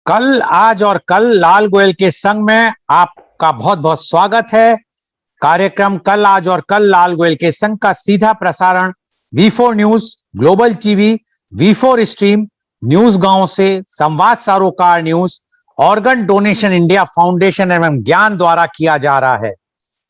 कल, आज और कल लाल गोयल के संग में आपका बहुत बहुत स्वागत है। कार्यक्रम कल, आज और कल लाल गोयल के संग का सीधा प्रसारण V4 news, global TV, V4 stream, news गांव से, संवाद सरोकार news, organ donation India foundation एवं ज्ञान द्वारा किया जा रहा है।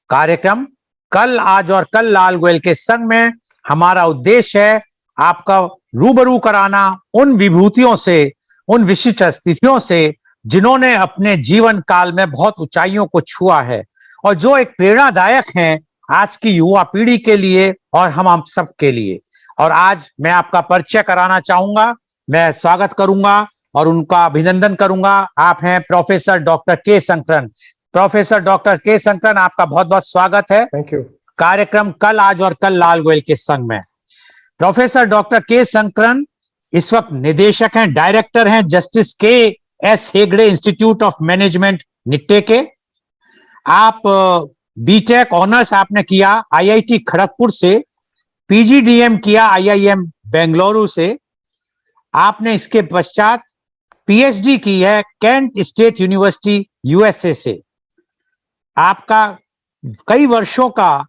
कार्यक्रम कल, आज और कल लाल गोयल के संग में हमारा उद्देश्य है आपका रूबरू कराना उन विभूतियों से, उन विशिष्ट स्थितियों से जिन्होंने अपने जीवन काल में बहुत ऊंचाइयों को छुआ है और जो एक प्रेरणादायक हैं आज की युवा पीढ़ी के लिए और हम सब के लिए। और आज मैं आपका परिचय कराना चाहूंगा, मैं स्वागत करूंगा और उनका अभिनंदन करूंगा। आप हैं professor doctor K Shankaran. Professor doctor K Shankaran, आपका बहुत बहुत स्वागत है। Thank you. कार्यक्रम कल, आज और कल लाल गोयल के संग में प्रोफेसर डॉक्टर के शंकरन इस वक्त निदेशक हैं, डायरेक्टर हैं जस्टिस के S Hegde institute of management Nitte के। आप बीटेक ऑनर्स आपने किया आईआईटी खड़गपुर से, पीजीडीएम किया आईआईएम बेंगलुरु से। आपने इसके पश्चात पीएचडी की है केंट स्टेट यूनिवर्सिटी यूएसए से। आपका कई वर्षों का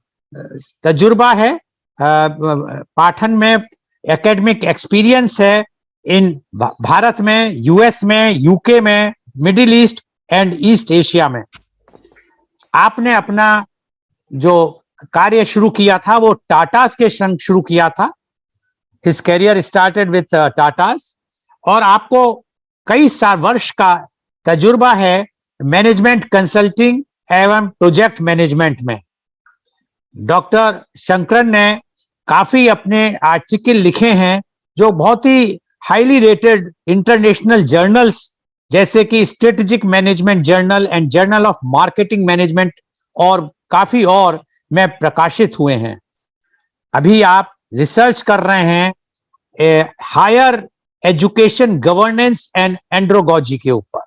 तजुर्बा है पाठन में, एकेडमिक एक्सपीरियंस है इन भारत में, यूएस में, यूके में, middle east and east Asia में। आपने अपना जो कार्य शुरू किया था वो टाटास के संग शुरू किया था। His career started with Tatas और आपको कई वर्ष का तजुर्बा है मैनेजमेंट कंसल्टिंग एवं प्रोजेक्ट मैनेजमेंट में। डॉक्टर शंकरन ने काफी अपने आर्टिकल लिखे हैं जो बहुत ही हाईली रेटेड इंटरनेशनल जर्नल्स जैसे कि strategic management journal and journal of marketing management और काफी और में प्रकाशित हुए हैं। अभी आप रिसर्च कर रहे हैं हायर एजुकेशन गवर्नेंस एंड एंड्रोगॉजी के ऊपर।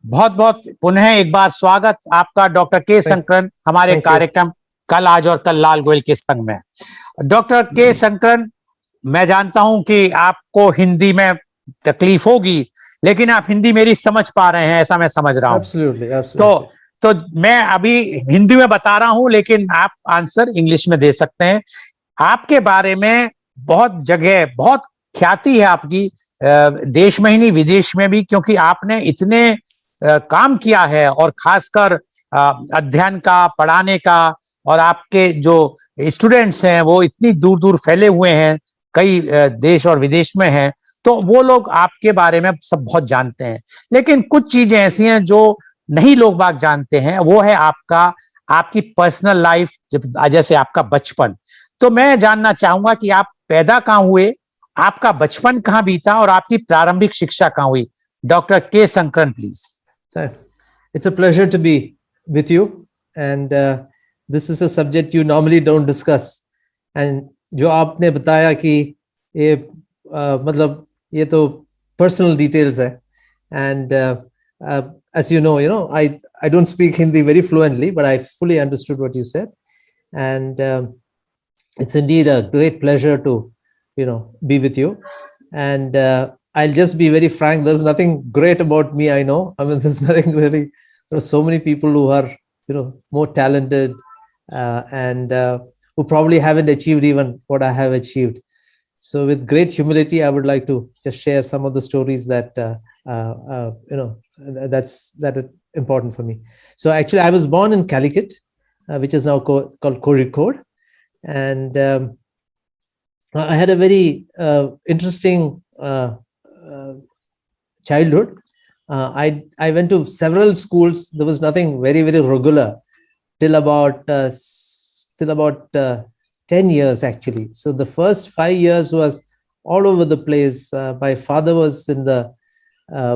बहुत बहुत पुनः एक बार स्वागत आपका डॉक्टर के शंकरन हमारे कार्यक्रम कल, आज और कल लाल गोयल के संग में। डॉक्टर के शंकरन, मैं जानता हूं कि आपको हिंदी में तकलीफ होगी, लेकिन आप हिंदी मेरी समझ पा रहे हैं ऐसा मैं समझ रहा हूं। Absolutely. तो मैं अभी हिंदी में बता रहा हूं लेकिन आप आंसर इंग्लिश में दे सकते हैं। आपके बारे में बहुत जगह बहुत ख्याति है आपकी, देश में ही नहीं विदेश में भी, क्योंकि आपने इतने काम किया है और खासकर अध्ययन का, पढ़ाने का, और आपके जो स्टूडेंट्स हैं वो इतनी दूर दूर फैले हुए हैं, कई देश और विदेश में हैं, तो वो लोग आपके बारे में सब बहुत जानते हैं। लेकिन कुछ चीजें ऐसी हैं जो नहीं लोग बाग जानते हैं, वो है आपकी पर्सनल लाइफ, जैसे आपका बचपन। तो मैं जानना चाहूंगा कि आप पैदा कहाँ हुए, आपका बचपन कहाँ बीता और आपकी प्रारंभिक शिक्षा कहाँ हुई। Doctor K Shankaran, please. It's a pleasure to be with you and this is a subject you normally don't discuss. And जो आपने बताया कि ये मतलब ये तो personal details है, and as you know, I don't speak Hindi very fluently, but I fully understood what you said, and it's indeed a great pleasure to be with you. And I'll just be very frank, there's nothing great about me, I know. I mean, there's nothing really. There are so many people who are more talented and who probably haven't achieved even what I have achieved. So with great humility, I would like to just share some of the stories that that are important for me. So actually I was born in Calicut, which is now called Kozhikode, and I had a very interesting childhood. I went to several schools. There was nothing very, very regular till about 10 years actually. So the first 5 years was all over the place. My father was in the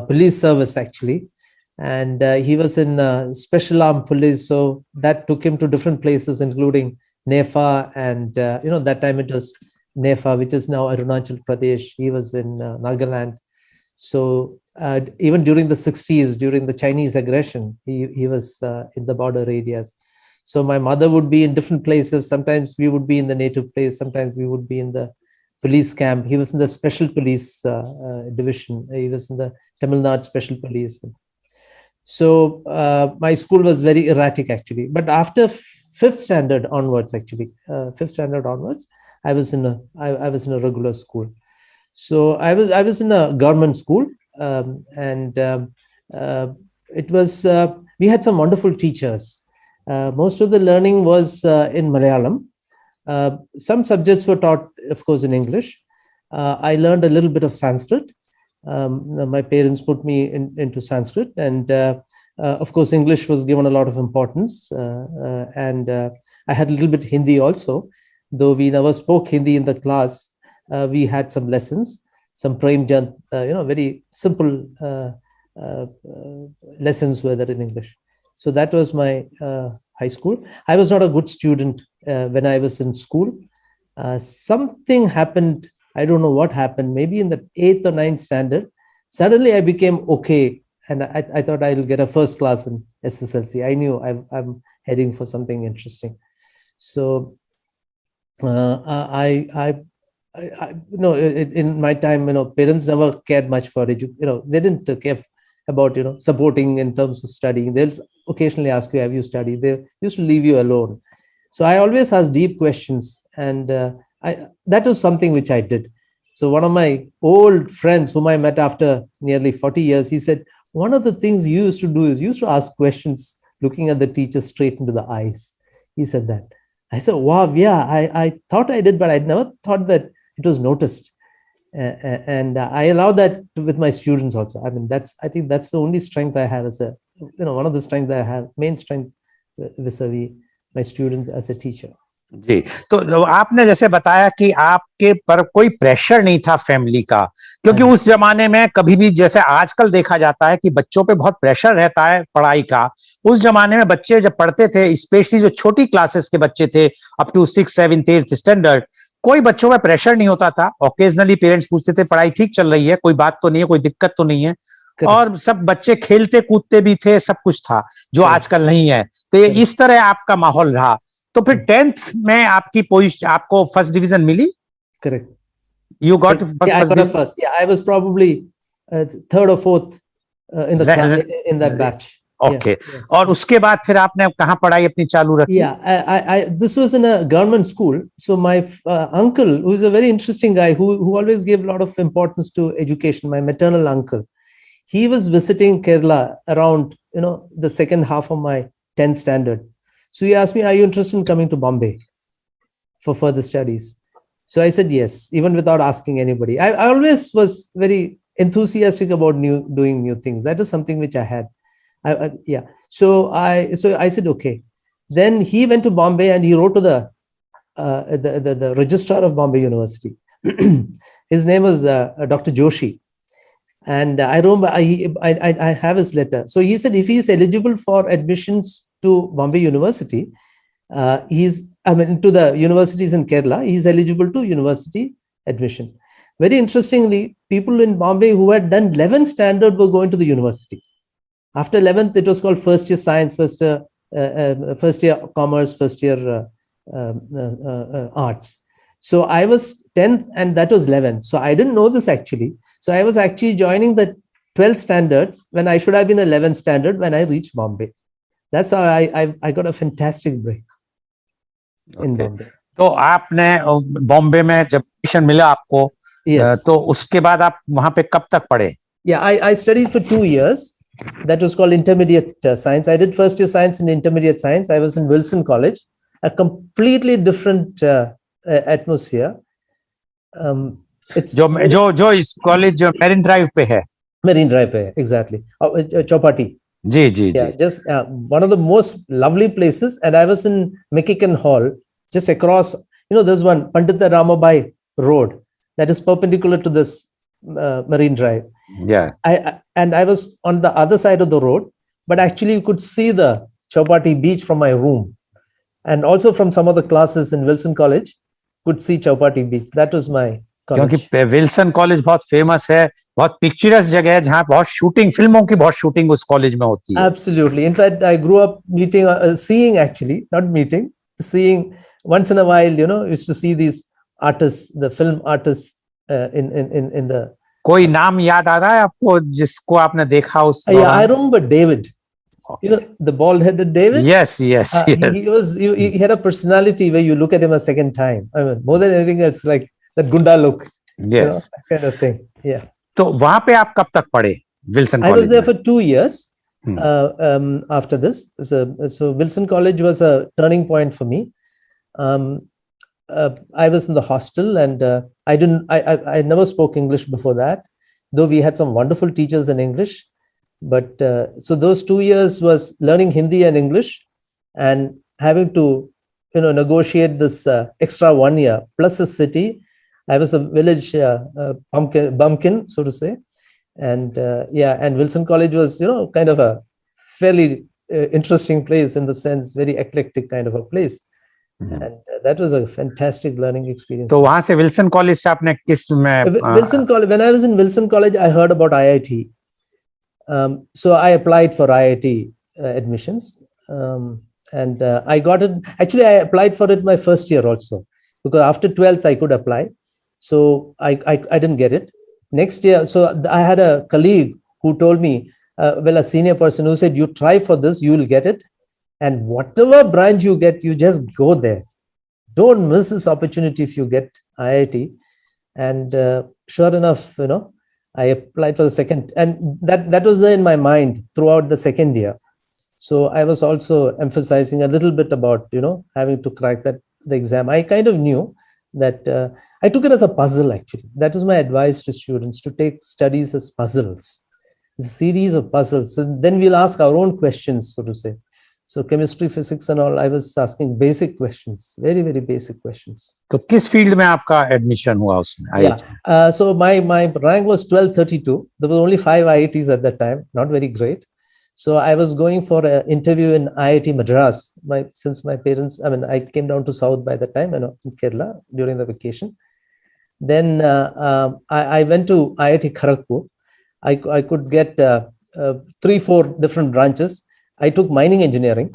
police service actually, and he was in special armed police. So that took him to different places, including NEFA, and that time it was NEFA, which is now Arunachal Pradesh. He was in Nagaland. So even during the 60s, during the Chinese aggression, he was in the border areas. So my mother would be in different places. Sometimes we would be in the native place. Sometimes we would be in the police camp. He was in the special police division. He was in the Tamil Nadu Special Police. So my school was very erratic actually. But after fifth standard onwards, I was in a regular school. So I was in a government school, it was we had some wonderful teachers. Most of the learning was in Malayalam. Some subjects were taught, of course, in English. I learned a little bit of Sanskrit. My parents put me into Sanskrit, and of course, English was given a lot of importance. And I had a little bit Hindi also, though we never spoke Hindi in the class. We had some lessons, some Premchand, very simple lessons were there in English. So that was my high school. I was not a good student when I was in school. Something happened. I don't know what happened. Maybe in the 8th or 9th standard, suddenly I became okay. And I thought I will get a first class in SSLC. I knew I'm heading for something interesting. So in my time, parents never cared much for education. They didn't care about, supporting in terms of studying. They'll occasionally ask you, have you studied? They used to leave you alone. So I always asked deep questions, and that was something which I did. So one of my old friends whom I met after nearly 40 years, he said, one of the things you used to do is you used to ask questions looking at the teacher straight into the eyes. He said that. I said, wow, yeah, I thought I did, but I never thought that it was noticed. And I allow that with my students also. I mean, I think that's the only strength I have as one of the strengths that I have, main strength vis-a-vis my students as a teacher. जी, तो आपने जैसे बताया कि आपके पर कोई pressure नहीं था फैमिली का, क्योंकि उस जमाने में कभी भी, जैसे आजकल देखा जाता है कि बच्चों पे बहुत प्रेशर रहता है पढ़ाई का, उस जमाने में बच्चे जब पढ़ते थे, स्पेशली जो छोटी क्लासेस के बच्चे थे अप टू 6, 7, 8 स्टैंडर्ड, कोई बच्चों में प्रेशर नहीं होता था. ऑकेजनली पेरेंट्स पूछते थे पढ़ाई ठीक चल रही है, कोई बात तो नहीं है, कोई दिक्कत तो नहीं है, और सब बच्चे खेलते कूदते भी थे, सब कुछ था जो आजकल नहीं है. तो इस तरह आपका माहौल रहा. तो फिर 10th में आपकी पोजीशन, आपको फर्स्ट डिवीजन मिली? Correct. You got first. Yeah, I was probably third or fourth in the class, in that batch. Okay. Yeah. और उसके बाद फिर आपने कहाँ पढ़ाई अपनी चालू रखी? Yeah, this was in a government school. So my uncle, who is a very interesting guy, who always gave a lot of importance to education, my maternal uncle, he was visiting Kerala around the second half of my 10th standard. So he asked me, are you interested in coming to Bombay for further studies? So I said yes, even without asking anybody. I always was very enthusiastic about doing new things. That is something which I had. So I said okay. Then he went to Bombay and he wrote to the registrar of Bombay University. His name was Dr. Joshi, and I remember I have his letter. So he said if he is eligible for admissions to Bombay University, to the universities in Kerala, he is eligible to university admission. Very interestingly, people in Bombay who had done 11th standard were going to the university. After 11th, it was called first year science, first year commerce, first year arts. So I was 10th and that was 11th. So I didn't know this actually. So I was actually joining the 12th standards when I should have been 11th standard when I reached Bombay. That's how I got a fantastic break in Bombay. तो आपने बॉम्बे में जब admission मिला आपको, तो उसके बाद आप वहां पे कब तक पढ़े? Yeah, I studied for 2 years. That was called intermediate science. I did first year science and intermediate science. I was in Wilson College, a completely different atmosphere. It's जो इस कॉलेज जो Marine Drive पे है. Marine Drive पे, exactly. Chowpatty. जी. Just one of the most lovely places. And I was in McKicken Hall, just across. There's one Pandita Ramabai Road that is perpendicular to this Marine Drive. Yeah. I was on the other side of the road, but actually you could see the Chowpatty beach from my room, and also from some of the classes in Wilson College, could see Chowpatty beach. That was my college. क्योंकि Wilson college बहुत famous है, बहुत picturesque जगह है, जहाँ बहुत shooting, फिल्मों की बहुत शूटिंग उस कॉलेज में होती है. Absolutely. In fact, I grew up seeing once in a while, used to see these artists, the film artists in the कोई नाम याद आ रहा है आपको जिसको आपने देखा उस Yeah, I दौरान? remember David. You know, the bald-headed David. Yes, yes, yes. He had a personality where you look at him a second time. I mean, more than anything, it's like that Gunda look, Yes. that kind of thing. Yeah. तो वहां पे आप कब तक पढ़े Wilson I was college there में? for 2 years Hmm. after this. So Wilson College was a turning point for me. I was in the hostel, and I never spoke English before that, though we had some wonderful teachers in English. But so those 2 years was learning Hindi and English, and having to, negotiate this extra 1 year plus a city. I was a village bumpkin, so to say. And and Wilson College was, kind of a fairly interesting place, in the sense, very eclectic kind of a place. And that was a fantastic learning experience. तो वहां से Wilson college से आपने किस में Wilson College, when I was in Wilson College, I heard about IIT. So I applied for IIT admissions, and I got it. Actually, I applied for it my first year also, because after 12th I could apply. So I didn't get it. Next year, so I had a colleague who told me, a senior person who said, you try for this, you will get it. And whatever branch you get, you just go there. Don't miss this opportunity if you get IIT. And sure enough, I applied for the second, and that was there in my mind throughout the second year. So I was also emphasizing a little bit about, having to crack the exam. I kind of knew that I took it as a puzzle, actually. That is my advice to students, to take studies as puzzles. It's a series of puzzles. So then we'll ask our own questions, so to say. So chemistry, physics and all, I was asking basic questions, very, very basic questions. तो किस field में आपका admission हुआ उसमें? Yeah. So my rank was 1232. There was only 5 IITs at that time, not very great. So I was going for an interview in IIT Madras. Since my parents, I came down to South by that time, in Kerala during the vacation. Then I went to IIT Kharagpur. I could get 3-4 different branches. I took mining engineering,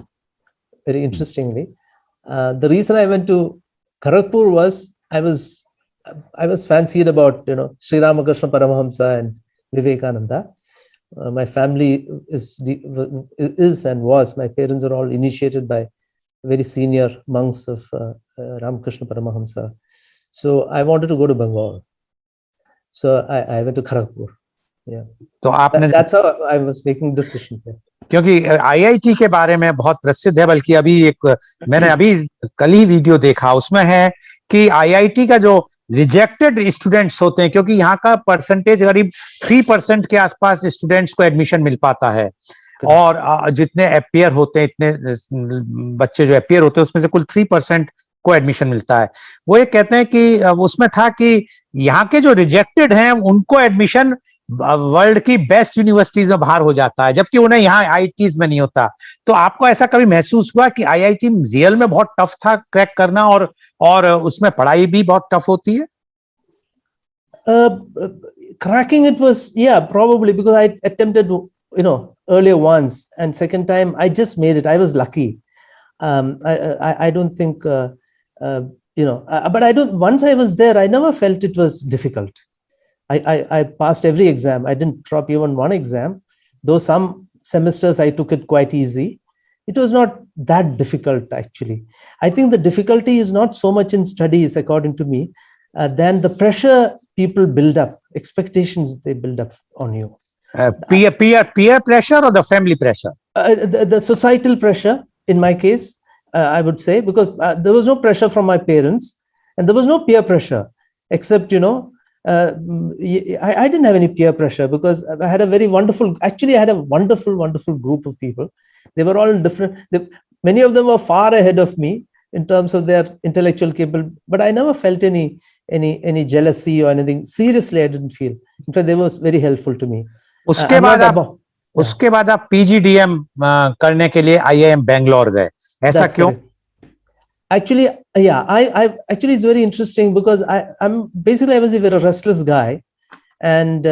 very interestingly. The reason I went to Kharagpur was I was fancied about, Sri Ramakrishna Paramahamsa and Vivekananda. My family is and was, my parents are all initiated by very senior monks of Ramakrishna Paramahamsa. So I wanted to go to Bengal. So I went to Kharagpur. Yeah. तो आपने That's how I was making decisions. क्योंकि IIT के बारे में बहुत प्रसिद्ध है, बल्कि मैंने अभी कल ही वीडियो देखा, उसमें है कि आईआईटी का जो रिजेक्टेड स्टूडेंट्स होते हैं, क्योंकि यहाँ का परसेंटेज करीब 3% के आसपास स्टूडेंट्स को एडमिशन मिल पाता है, और जितने अपियर होते हैं, इतने बच्चे जो अपियर होते हैं, उसमें से कुल 3% को एडमिशन मिलता है। वो ये कहते हैं कि उसमें था कि यहाँ के जो रिजेक्टेड हैं उनको एडमिशन वर्ल्ड की बेस्ट यूनिवर्सिटीज में बाहर हो जाता है, जबकि उन्हें यहाँ आईआईटीज में नहीं होता। तो आपको ऐसा कभी महसूस हुआ कि आईआईटी रियल में बहुत टफ था क्रैक करना, और उसमें पढ़ाई भी बहुत टफ होती है? Cracking it was, probably, because I attempted, earlier once, and second time I just made it. I was lucky. I don't think, but once I was there, I never felt it was difficult. I passed every exam. I didn't drop even one exam, though some semesters I took it quite easy. It was not that difficult, actually. I think the difficulty is not so much in studies, according to me, than the pressure people build up, expectations they build up on you. Peer pressure or the family pressure? The societal pressure, in my case, I would say, because there was no pressure from my parents, and there was no peer pressure, except, I didn't have any peer pressure, because I had a wonderful group of people. They were all different. Many of them were far ahead of me in terms of their intellectual capability, but I never felt any jealousy or anything. Seriously, I didn't feel. In fact, they were very helpful to me. उसके बाद आप PGDM करने के लिए IIM Bangalore गए, ऐसा क्यों? Actually, actually it's very interesting, because I was a very restless guy, and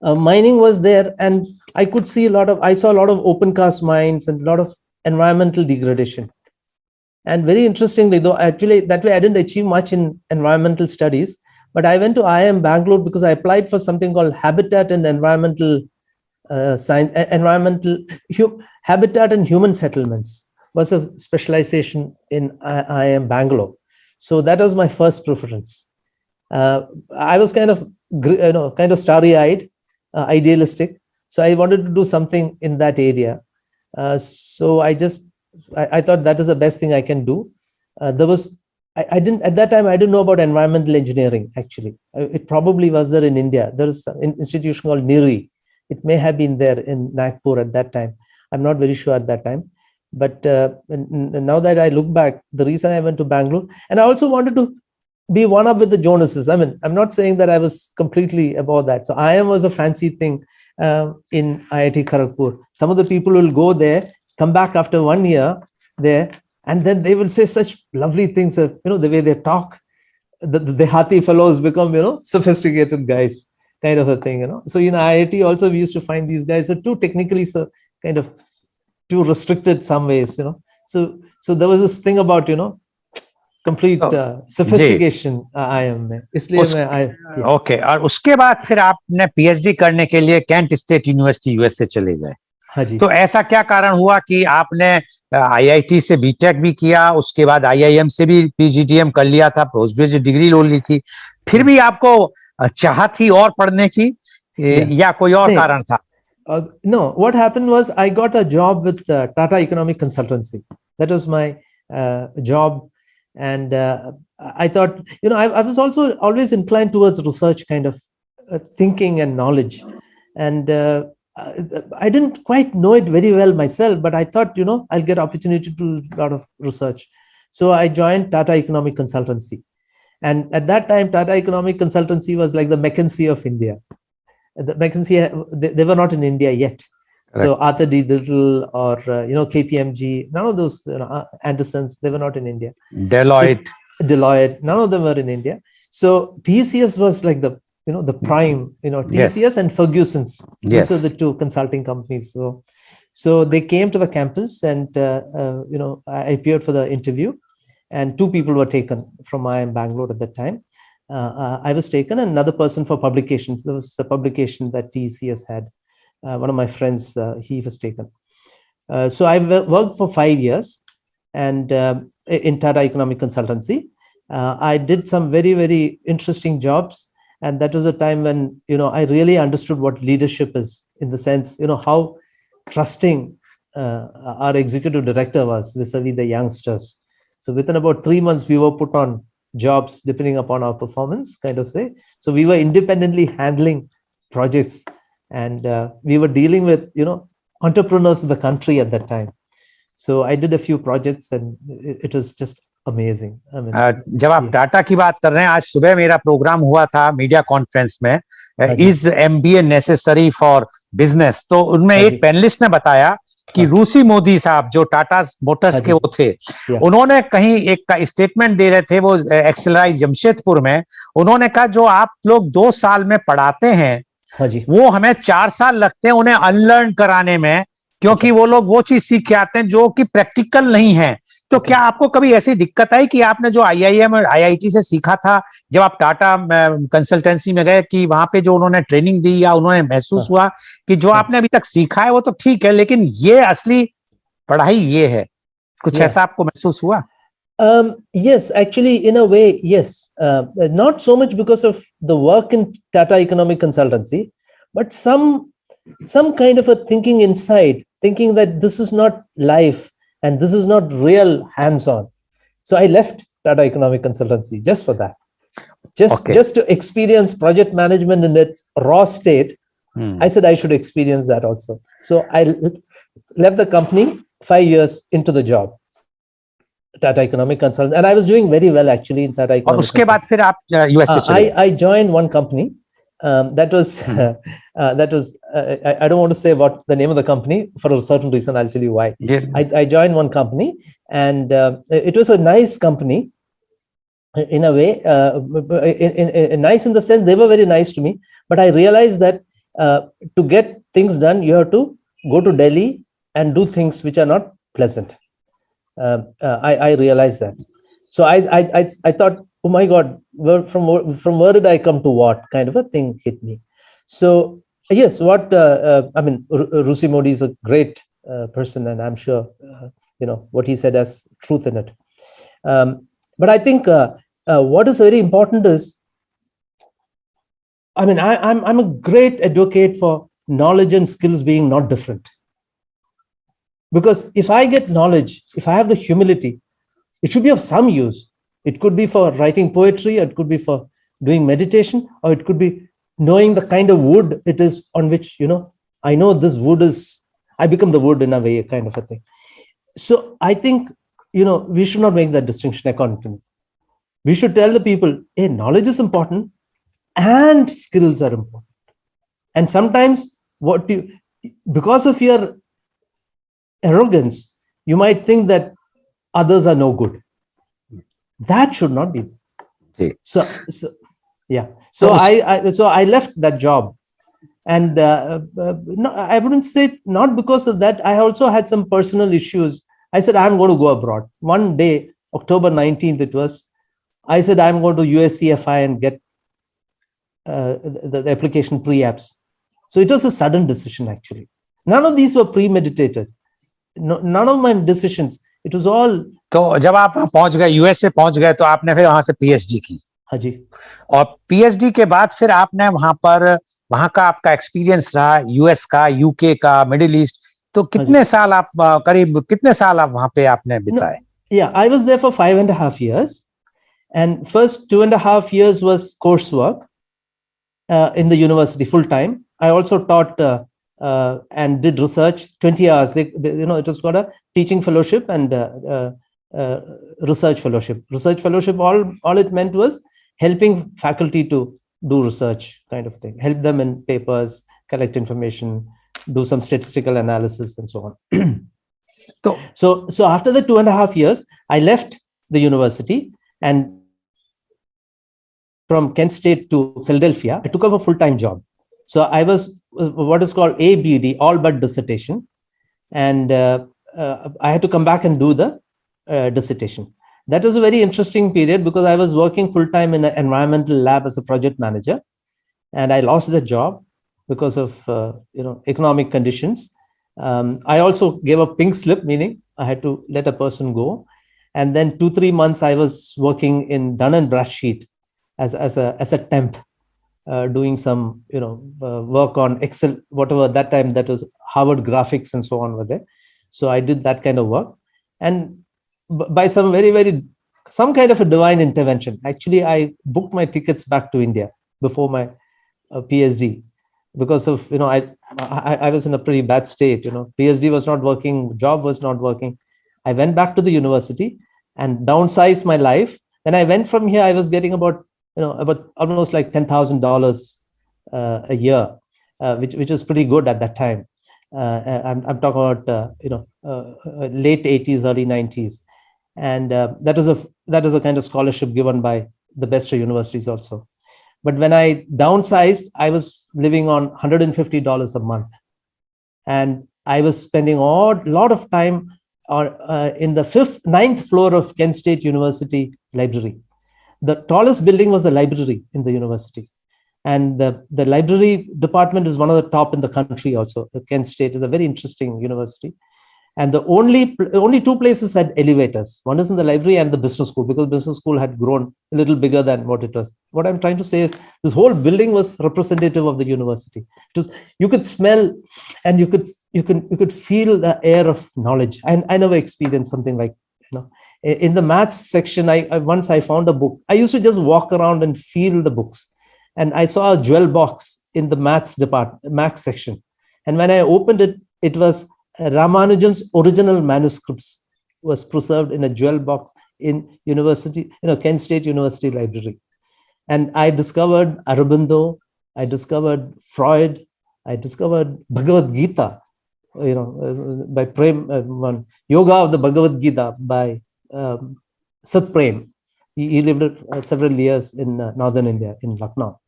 mining was there, and I saw a lot of open cast mines and a lot of environmental degradation. And very interestingly, though, actually that way I didn't achieve much in environmental studies, But I went to IIM Bangalore because I applied for something called Habitat and Environmental Science, Habitat and Human Settlements was a specialization in IIM Bangalore. So that was my first preference. I was kind of starry-eyed, idealistic. So I wanted to do something in that area. So I thought that is the best thing I can do. I didn't at that time. I didn't know about environmental engineering. Actually, it probably was there in India. There is an institution called NIRI. It may have been there in Nagpur at that time. I'm not very sure at that time. But now that I look back, the reason I went to Bangalore, and I also wanted to be one up with the Jonases. I mean, I'm not saying that I was completely above that. So IIM was a fancy thing in IIT Kharagpur. Some of the people will go there, come back after 1 year there, and then they will say such lovely things. The way they talk, the Dehati fellows become, sophisticated guys, kind of a thing. So in IIT also we used to find these guys are too technically kind of too restricted some ways. So there was this thing about complete sophistication IIM में. इसलिए मैं okay और उसके बाद फिर आपने PhD करने के लिए कैंट स्टेट यूनिवर्सिटी यूएसए चले गए. हाँ जी. तो ऐसा क्या कारण हुआ कि आपने आईआईटी से बीटेक भी किया, उसके बाद आईआईएम से भी पीजीडीएम कर लिया था, पोस्ट ग्रेजुएट डिग्री ले ली थी, फिर भी आपको चाह थी और पढ़ने की या कोई और कारण था? No, what happened was I got a job with Tata Economic Consultancy. That was my job. And I thought, I was also always inclined towards research kind of thinking and knowledge. And I didn't quite know it very well myself, but I thought, I'll get opportunity to do a lot of research. So I joined Tata Economic Consultancy. And at that time, Tata Economic Consultancy was like the McKinsey of India. The McKinsey, they were not in India yet. Correct. So Arthur D. Little or, KPMG, none of those, Andersons, they were not in India. Deloitte, none of them were in India. So TCS was like the prime, TCS yes. and Ferguson's. Yes. These are the two consulting companies. So they came to the campus and, I appeared for the interview and 2 people were taken from IIM Bangalore at that time. I was taken and another person for publications. There was a publication that TCS had. One of my friends, he was taken. So I worked for 5 years and in Tata Economic Consultancy. I did some very, very interesting jobs. And that was a time when, I really understood what leadership is in the sense, how trusting our executive director was vis-a-vis the youngsters. So within about 3 months, we were put on jobs depending upon our performance, kind of say. So we were independently handling projects and we were dealing with, entrepreneurs of the country at that time. So I did a few projects and it was just amazing. I mean, जब आप टाटा की बात कर रहे हैं, आज सुबह मेरा प्रोग्राम हुआ था मीडिया कॉन्फ्रेंस में, is MBA necessary for business. तो उनमें एक पैनलिस्ट ने बताया कि रूसी मोदी साहब जो टाटा मोटर्स के वो थे, उन्होंने कहीं एक का स्टेटमेंट दे रहे थे, वो एक्सेलराई जमशेदपुर में, उन्होंने कहा जो आप लोग 2 साल में पढ़ाते हैं वो हमें 4 साल लगते हैं उन्हें अनलर्न कराने में, क्योंकि वो लोग वो चीज सीख के आते हैं जो कि प्रैक्टिकल नहीं है. तो क्या आपको कभी ऐसी दिक्कत आई कि आपने जो आईआईएम और आईआईटी से सीखा था, जब आप टाटा कंसल्टेंसी में गए, कि वहां पे जो उन्होंने ट्रेनिंग दी या उन्होंने महसूस हुआ कि जो आपने अभी तक सीखा है वो तो ठीक है, लेकिन ये असली पढ़ाई ये है, कुछ ऐसा आपको महसूस हुआ? Yes, actually, in a way, yes. Not so much because of the work in Tata Economic Consultancy, but some kind of a thinking inside, thinking that this is not life and this is not real hands-on. So I left Tata Economic Consultancy just for that. Just to experience project management in its raw state. I said I should experience that also. So I left the company 5 years into the job. Tata Economic Consultancy, and I was doing very well actually in Tata Economic. और उसके बाद फिर आप USA चले? I joined one company. That was I don't want to say what the name of the company for a certain reason. I'll tell you why. Yeah. I joined one company, and it was a nice company in a way. Nice in the sense they were very nice to me. But I realized that to get things done, you have to go to Delhi and do things which are not pleasant. I realized that. So I thought, oh my God, from where did I come to what kind of a thing hit me. So yes, what I mean, Rusi Modi is a great person, and I'm sure what he said has truth in it. But I think what is very important is, I mean, I'm a great advocate for knowledge and skills being not different. Because if I get knowledge, if I have the humility, it should be of some use. It could be for writing poetry, or it could be for doing meditation, or it could be knowing the kind of wood it is on which, I know this wood is, I become the wood in a way, kind of a thing. So I think, we should not make that distinction according to me. We should tell the people, hey, knowledge is important and skills are important. And sometimes because of your arrogance, you might think that others are no good. That should not be. So yeah. So I left that job, and no, I wouldn't say not because of that. I also had some personal issues. I said, I'm going to go abroad. One day, October 19th, it was, I said, I'm going to USCFI and get the application pre-apps. So it was a sudden decision, actually. None of these were premeditated. No, none of my decisions. It was all. तो जब आप पहुंच गए, USA पहुंच गए, तो आपने फिर वहां से पीएचडी की. हाँ जी. और पीएचडी के बाद फिर आपने वहां का आपका एक्सपीरियंस रहा, यूएस का, यूके का, मिडिल ईस्ट. तो कितने साल आप वहां पे आपने बिताए? Yeah, I was there for 5.5 years, and first 2.5 years was coursework in the university full time. I also taught and did research 20 hours. It was called a teaching fellowship and research fellowship. Research fellowship, all it meant was helping faculty to do research, kind of thing. Help them in papers, collect information, do some statistical analysis, and so on. So after the 2.5 years, I left the university, and from Kent State to Philadelphia, I took up a full-time job. So I was what is called ABD, all but dissertation. And I had to come back and do the dissertation. That was a very interesting period because I was working full-time in an environmental lab as a project manager. And I lost the job because of economic conditions. I also gave a pink slip, meaning I had to let a person go. And then 2-3 months I was working in Dun & Bradstreet as a temp, doing some work on Excel, whatever that time that was Harvard Graphics and so on were there. So I did that kind of work, and by some some kind of a divine intervention, actually I booked my tickets back to India before my PhD, because of I was in a pretty bad state. PhD was not working, job was not working. I went back to the university and downsized my life. When I went from here, I was getting about almost like $10,000 a year, which is pretty good at that time. I'm talking about late 80s, early 90s, and that is a kind of scholarship given by the best universities also. But when I downsized, I was living on $150 a month, and I was spending a lot of time in the 9th floor of Kent State University library. The tallest building was the library in the university. And the library department is one of the top in the country also. Kent State is a very interesting university. And the only 2 places had elevators. One is in the library and the business school, because business school had grown a little bigger than what it was. What I'm trying to say is this whole building was representative of the university. You could smell and you could feel the air of knowledge. I never experienced something like, in the maths section, once I found a book. I used to just walk around and feel the books. And I saw a jewel box in the maths section. And when I opened it, it was Ramanujan's original manuscripts was preserved in a jewel box in university, Kent State University library. And I discovered Aurobindo, I discovered Freud, I discovered Bhagavad Gita, by Prem, Yoga of the Bhagavad Gita by Sat Prem. He lived several years in northern India, in Lucknow.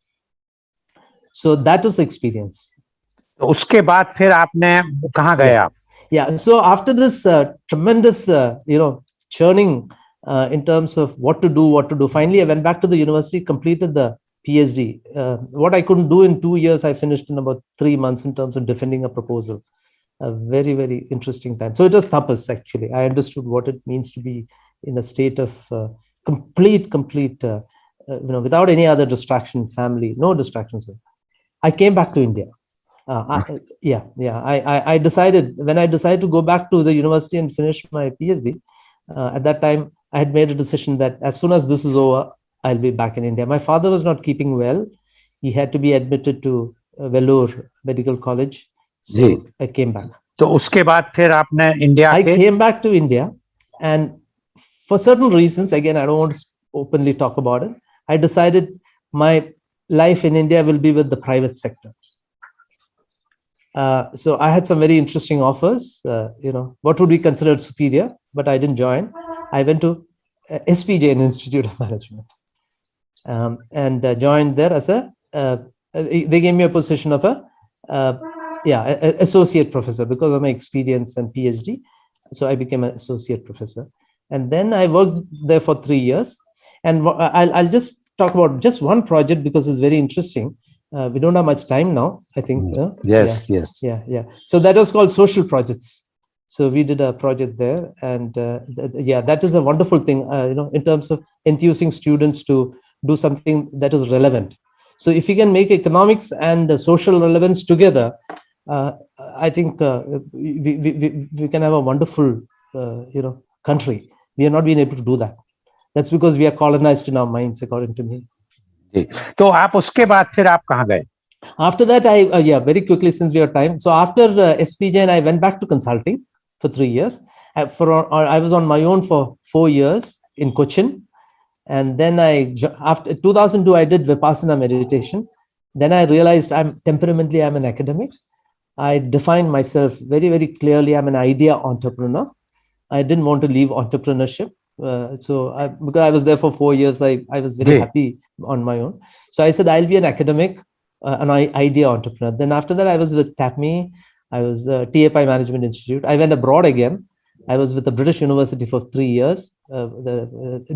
So that was the experience. उसके बाद फिर आपने कहाँ गए आप? Yeah. So after this tremendous, churning in terms of what to do. Finally, I went back to the university, completed the PhD. What I couldn't do in 2 years, I finished in about 3 months in terms of defending a proposal. A very, very interesting time. So it was tapas, actually. I understood what it means to be in a state of complete, without any other distraction, family, no distractions. I came back to India. I decided, when I decided to go back to the university and finish my PhD, at that time, I had made a decision that as soon as this is over, I'll be back in India. My father was not keeping well. He had to be admitted to Vellore Medical College. So I came back. तो उसके बाद फिर आपने India I came back to India, and for certain reasons, again, I don't want to openly talk about it, I decided my life in India will be with the private sector. So I had some very interesting offers, what would be considered superior, but I didn't join. I went to SPJ, Institute of Management, and joined there as they gave me a position of associate professor because of my experience and PhD. So I became an associate professor. And then I worked there for 3 years. And I'll just talk about just one project because it's very interesting. We don't have much time now, I think. Yes. So that was called social projects. So we did a project there, and that is a wonderful thing, in terms of enthusing students to do something that is relevant. So if you can make economics and social relevance together, I think we can have a wonderful, country. We are not being able to do that. That's because we are colonized in our minds, according to me. तो आप उसके बाद फिर आप कहाँ गए? After that, very quickly, since we have time. So after SPJ, I went back to consulting for 3 years. I was on my own for 4 years in Cochin. And then after 2002, I did Vipassana meditation. Then I realized I'm an academic. I defined myself very, very clearly. I'm an idea entrepreneur. I didn't want to leave entrepreneurship. Because I was there for 4 years, I was very happy on my own. So I said, I'll be an academic, an idea entrepreneur. Then after that, I was with TAPME. I was TAPI Management Institute. I went abroad again. I was with the British University for 3 years,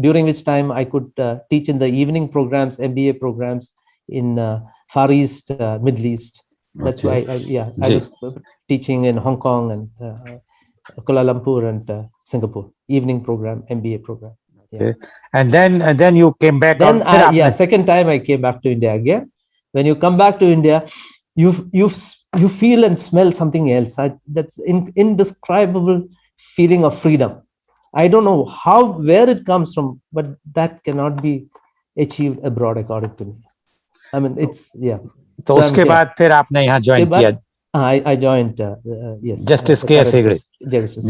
during which time I could teach in the evening programs, MBA programs in Far East, Middle East. That's why I was teaching in Hong Kong and Kuala Lumpur and Singapore, evening program, MBA program. Yeah. And then you came back. Then second time I came back to India again. When you come back to India, you feel and smell something else. That's indescribable feeling of freedom. I don't know where it comes from, but that cannot be achieved abroad, according to me. I mean, it's तो उसके बाद फिर आपने यहाँ join किया? I joined justice के हेगड़े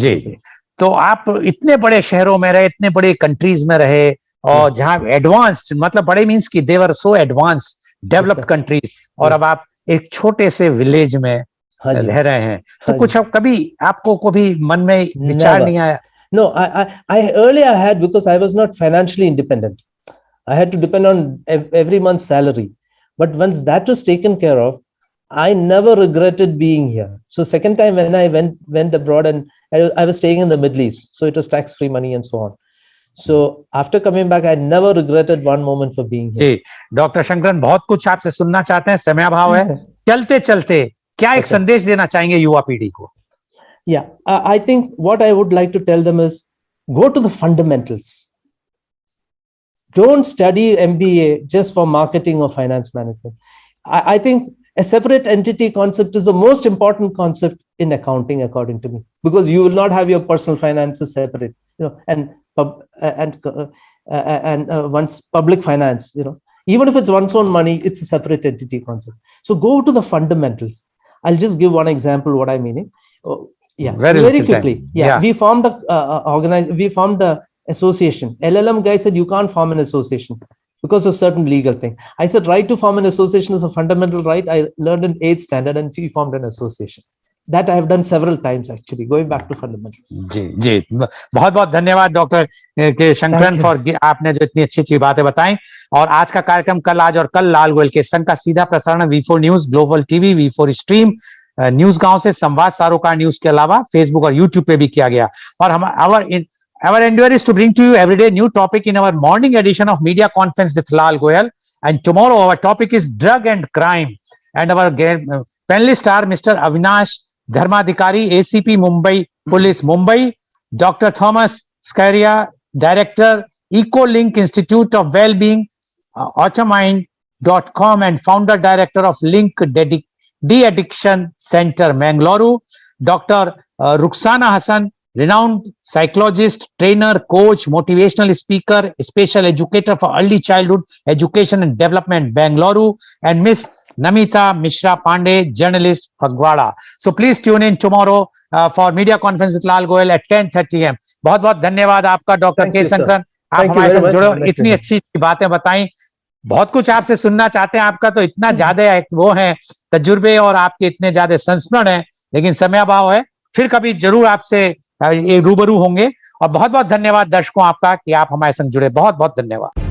जी। तो आप इतने बड़े शहरों में रहे, इतने बड़े कंट्रीज में रहे, और जहाँ एडवांस्ड, मतलब बड़े मींस की दे वर सो एडवांस्ड डेवलप्ड कंट्रीज, और अब आप एक छोटे से विलेज में रह रहे हैं। तो कुछ अब कभी आपको कभी मन में विचार नहीं आया? No, I earlier had, because I was not financially independent. I had to depend on every month's salary. But once that was taken care of, I never regretted being here. So second time when I went abroad, and I was staying in the Middle East, so it was tax-free money and so on. So after coming back, I never regretted one moment for being here. Doctor Shankaran, बहुत कुछ आपसे सुनना चाहते हैं, समय अभाव है। चलते चलते क्या एक संदेश देना चाहेंगे युवा पीढ़ी को? Yeah, I think what I would like to tell them is go to the fundamentals. Don't study MBA just for marketing or finance management. I think a separate entity concept is the most important concept in accounting, according to me, because you will not have your personal finances separate, and one's public finance, even if it's one's own money, it's a separate entity concept. So go to the fundamentals. I'll just give one example what I'm meaning. Very quickly. We formed a association. LLM guy said you can't form an association because of certain legal thing. I said right to form an association is a fundamental right. I learned in 8th standard, and we formed an association. That I have done several times, actually, going back to fundamentals. जी, बहुत बहुत धन्यवाद doctor K Shankaran for आपने जो इतनी अच्छी बातें बताई। और आज का कार्यक्रम कल, आज और कल लाल गोयल के संघ का सीधा प्रसारण V4 news, global TV, V4 stream, news गांव से संवाद, सारोकार न्यूज के अलावा फेसबुक और यूट्यूब पे भी किया गया। और Our endeavor is to bring to you every day new topic in our morning edition of Media Conference with Lal Goyal. And tomorrow our topic is drug and crime. And our panelists are Mr. Avinash Dharmadhikari, ACP Mumbai Police Mumbai, Dr. Thomas Scaria, Director, EcoLink Institute of Wellbeing, Automind.com, and Founder Director of Link De-Addiction Center, Mangalore, Dr. Ruxana Hassan, renowned psychologist, trainer, coach, motivational speaker, special educator for early childhood education and development, Bangalore, and Miss Namita Mishra Pandey, journalist, Phagwara. So please tune in tomorrow for Media Conference with Lal Goyal at 10:30 am. बहुत बहुत धन्यवाद आपका doctor के संकरन, आप हमारे साथ जुड़े, इतनी अच्छी बातें बताई, बहुत कुछ आपसे सुनना चाहते हैं, आपका तो इतना ज्यादा वो है तजुर्बे और आपके इतने ज्यादा संस्मरण है, लेकिन समय अभाव है, फिर कभी जरूर आपसे ये रूबरू होंगे। और बहुत बहुत धन्यवाद दर्शकों आपका कि आप हमारे संग जुड़े, बहुत बहुत धन्यवाद।